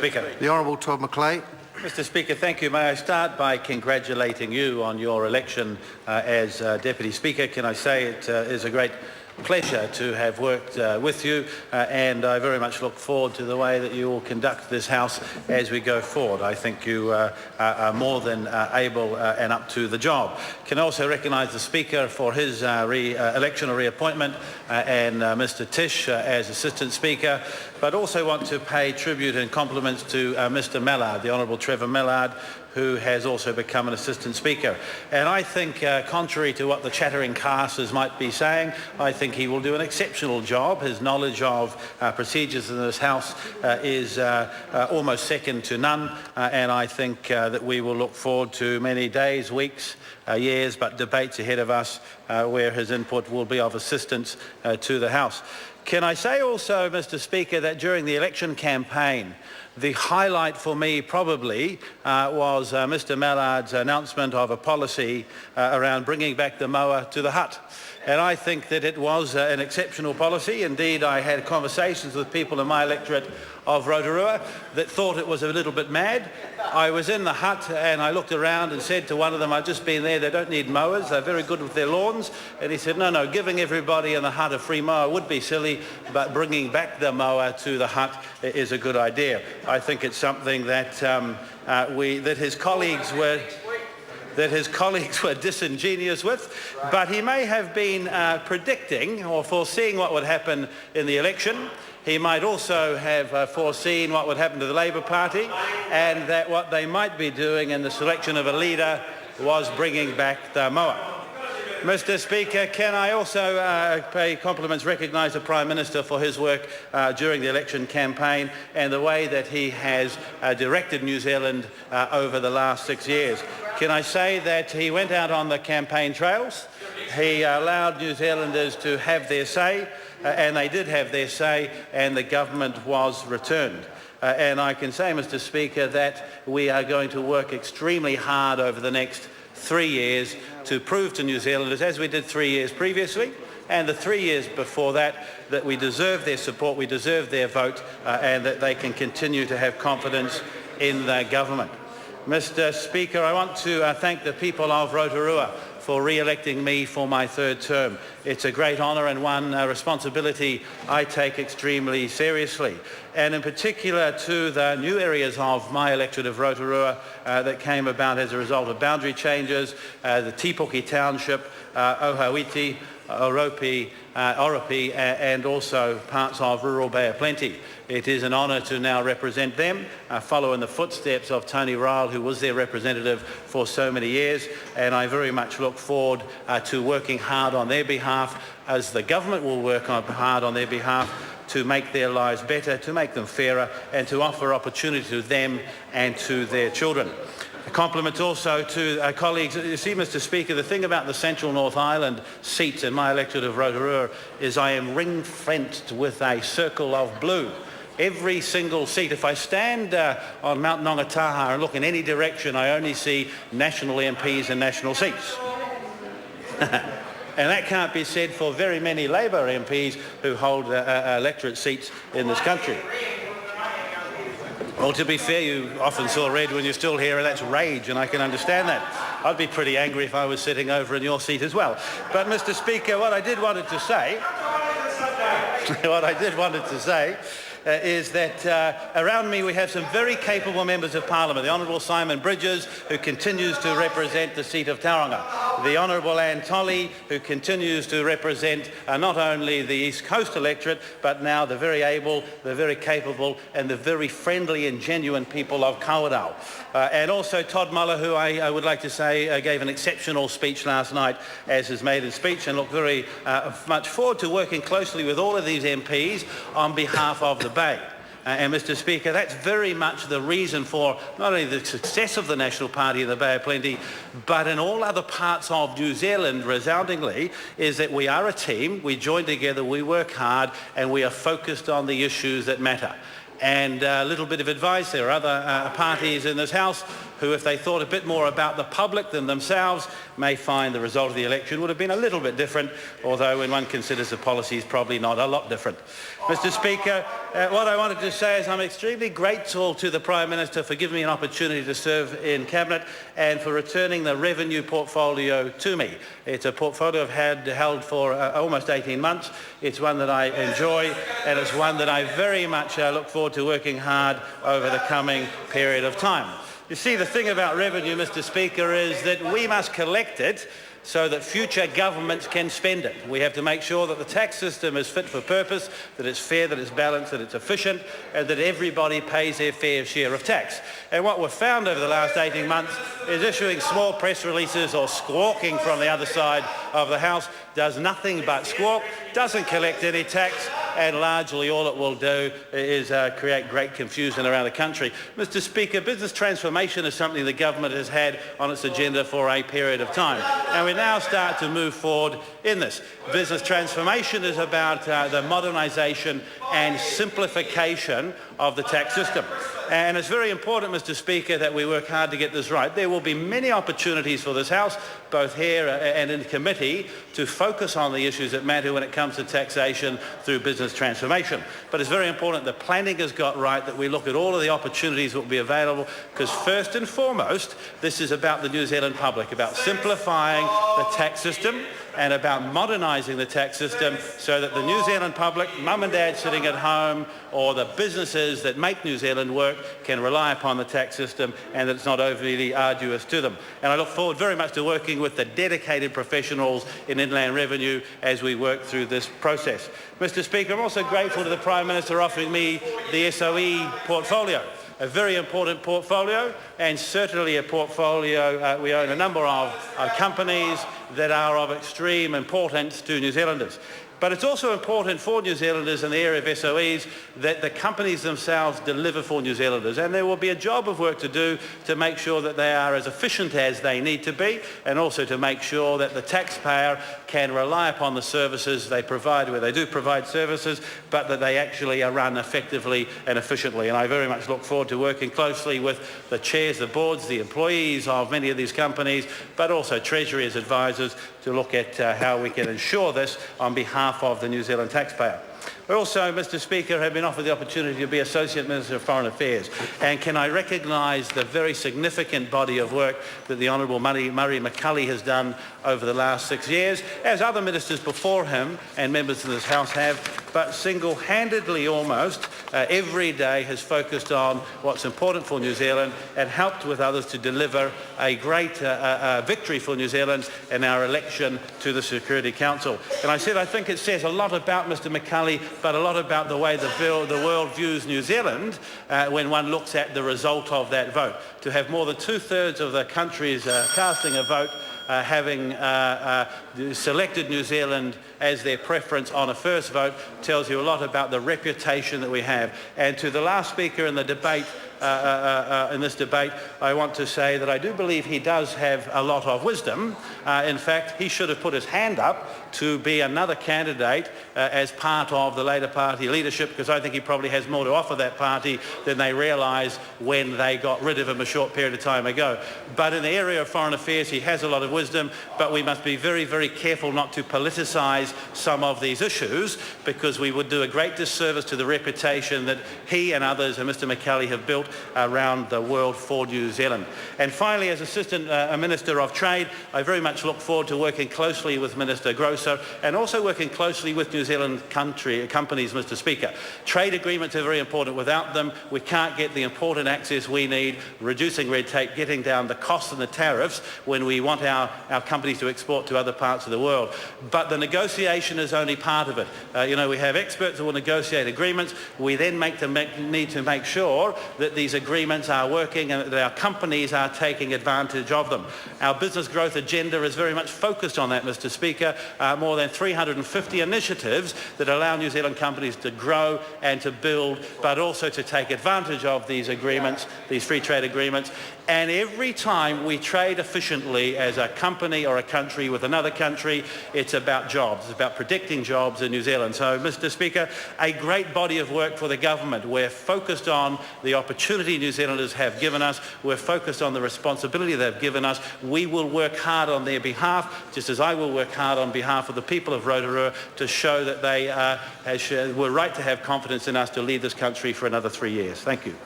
Speaker. The Honourable Todd McLeay. Mr Speaker, thank you. May I start by congratulating you on your election as Deputy Speaker. Can I say it is a great pleasure to have worked with you and I very much look forward to the way that you will conduct this House as we go forward. I think you are more than able and up to the job. Can also recognise the Speaker for his election or reappointment and Mr Tish as Assistant Speaker, but also want to pay tribute and compliments to Mr Mallard, the Honourable Trevor Mallard, who has also become an Assistant Speaker. And I think, contrary to what the chattering casters might be saying, I think he will do an exceptional job. His knowledge of procedures in this House is almost second to none, and I think that we will look forward to many days, weeks, years, but debates ahead of us where his input will be of assistance to the House. Can I say also, Mr Speaker, that during the election campaign, the highlight for me probably was Mr Mallard's announcement of a policy around bringing back the mower to the hut. And I think that it was an exceptional policy. Indeed, I had conversations with people in my electorate of Rotorua that thought it was a little bit mad. I was in the hut and I looked around and said to one of them, I've just been there, they don't need mowers, they're very good with their lawns. And he said, no, giving everybody in the hut a free mower would be silly, but bringing back the mower to the hut is a good idea. I think it's something that, his colleagues were disingenuous with, but he may have been predicting or foreseeing what would happen in the election. He might also have foreseen what would happen to the Labour Party, and that what they might be doing in the selection of a leader was bringing back the mower. Mr Speaker, can I also pay compliments, recognise the Prime Minister for his work during the election campaign and the way that he has directed New Zealand over the last 6 years. Can I say that he went out on the campaign trails, he allowed New Zealanders to have their say, and they did have their say, and the government was returned. And I can say, Mr Speaker, that we are going to work extremely hard over the next 3 years to prove to New Zealanders, as we did 3 years previously, and the 3 years before that, that we deserve their support, we deserve their vote, and that they can continue to have confidence in the government. Mr Speaker, I want to thank the people of Rotorua for re-electing me for my third term. It's a great honour and one responsibility I take extremely seriously. And in particular to the new areas of my electorate of Rotorua that came about as a result of boundary changes, the Tipoki Township, Ohauiti, Oropi, and also parts of rural Bay of Plenty. It is an honour to now represent them, follow in the footsteps of Tony Ryle, who was their representative for so many years, and I very much look forward to working hard on their behalf, as the government will work hard on their behalf to make their lives better, to make them fairer, and to offer opportunity to them and to their children. Compliments also to colleagues. You see, Mr Speaker, the thing about the Central North Island seats in my electorate of Rotorua is I am ring-fenced with a circle of blue. Every single seat. If I stand on Mount Nongataha and look in any direction, I only see national MPs and national seats. And that can't be said for very many Labour MPs who hold electorate seats in this country. Well, to be fair, you often saw red when you're still here, and that's rage, and I can understand that. I'd be pretty angry if I was sitting over in your seat as well. But, Mr Speaker, what I did wanted to say is that around me we have some very capable members of Parliament. The Honourable Simon Bridges, who continues to represent the seat of Tauranga. The Honourable Anne Tolley, who continues to represent not only the East Coast electorate, but now the very able, the very capable and the very friendly and genuine people of Kawerau. And also Todd Muller, who I would like to say gave an exceptional speech last night as his maiden speech, and look very much forward to working closely with all of these MPs on behalf of the Bay. And Mr Speaker, that's very much the reason for not only the success of the National Party in the Bay of Plenty, but in all other parts of New Zealand resoundingly, is that we are a team, we join together, we work hard, and we are focused on the issues that matter. And a little bit of advice, there are other parties in this House who, if they thought a bit more about the public than themselves, may find the result of the election would have been a little bit different, although when one considers the policies, probably not a lot different. Mr. Speaker, what I wanted to say is I'm extremely grateful to the Prime Minister for giving me an opportunity to serve in Cabinet and for returning the revenue portfolio to me. It's a portfolio I've held for almost 18 months. It's one that I enjoy, and it's one that I very much look forward to working hard over the coming period of time. You see, the thing about revenue, Mr. Speaker, is that we must collect it so that future governments can spend it. We have to make sure that the tax system is fit for purpose, that it's fair, that it's balanced, that it's efficient, and that everybody pays their fair share of tax. And what we've found over the last 18 months is issuing small press releases or squawking from the other side of the House does nothing but squawk, doesn't collect any tax, and largely all it will do is create great confusion around the country. Mr. Speaker, business transformation is something the government has had on its agenda for a period of time, and we now start to move forward in this. Business transformation is about the modernisation and simplification of the tax system. And it's very important, Mr. Speaker, that we work hard to get this right. There will be many opportunities for this House, both here and in committee, to focus on the issues that matter when it comes to taxation through business transformation. But it's very important that planning has got right, that we look at all of the opportunities that will be available, because first and foremost, this is about the New Zealand public, about simplifying the tax system and about modernising the tax system so that the New Zealand public, mum and dad sitting at home, or the businesses that make New Zealand work can rely upon the tax system and that it's not overly arduous to them. And I look forward very much to working with the dedicated professionals in Inland Revenue as we work through this process. Mr. Speaker, I'm also grateful to the Prime Minister offering me the SOE portfolio. A very important portfolio, and certainly a portfolio we own a number of companies that are of extreme importance to New Zealanders. But it's also important for New Zealanders in the area of SOEs that the companies themselves deliver for New Zealanders. And there will be a job of work to do to make sure that they are as efficient as they need to be, and also to make sure that the taxpayer can rely upon the services they provide, where they do provide services, but that they actually are run effectively and efficiently. And I very much look forward to working closely with the chairs, the boards, the employees of many of these companies, but also Treasury as advisors to look at how we can ensure this on behalf of the New Zealand taxpayer. We also, Mr. Speaker, have been offered the opportunity to be Associate Minister of Foreign Affairs, and can I recognise the very significant body of work that the Honourable Murray McCully has done over the last 6 years, as other ministers before him and members of this House have, but single-handedly almost every day has focused on what's important for New Zealand and helped with others to deliver a great victory for New Zealand in our election to the Security Council. And I think it says a lot about Mr. McCully, but a lot about the way the world views New Zealand when one looks at the result of that vote. To have more than 2/3 of the countries casting a vote having selected New Zealand as their preference on a first vote tells you a lot about the reputation that we have. And to the last speaker in the debate, in this debate, I want to say that I do believe he does have a lot of wisdom. In fact, he should have put his hand up to be another candidate as part of the Labour Party leadership, because I think he probably has more to offer that party than they realised when they got rid of him a short period of time ago. But in the area of foreign affairs, he has a lot of wisdom, but we must be very, very careful not to politicise some of these issues, because we would do a great disservice to the reputation that he and others and Mr. McCully have built around the world for New Zealand. And finally, as Assistant Minister of Trade, I very much look forward to working closely with Minister Grosser and also working closely with New Zealand companies, Mr. Speaker. Trade agreements are very important. Without them, we can't get the important access we need, reducing red tape, getting down the costs and the tariffs when we want our companies to export to other parts of the world. But the negotiation is only part of it. We have experts who will negotiate agreements. We then need to make sure that these agreements are working and that our companies are taking advantage of them. Our business growth agenda is very much focused on that, Mr. Speaker. More than 350 initiatives that allow New Zealand companies to grow and to build, but also to take advantage of these agreements, these free trade agreements. And every time we trade efficiently as a company or a country with another country, it's about jobs. It's about protecting jobs in New Zealand. So, Mr. Speaker, a great body of work for the government. We're focused on the opportunity opportunity New Zealanders have given us. We're focused on the responsibility they've given us. We will work hard on their behalf, just as I will work hard on behalf of the people of Rotorua to show that they were right to have confidence in us to lead this country for another 3 years. Thank you.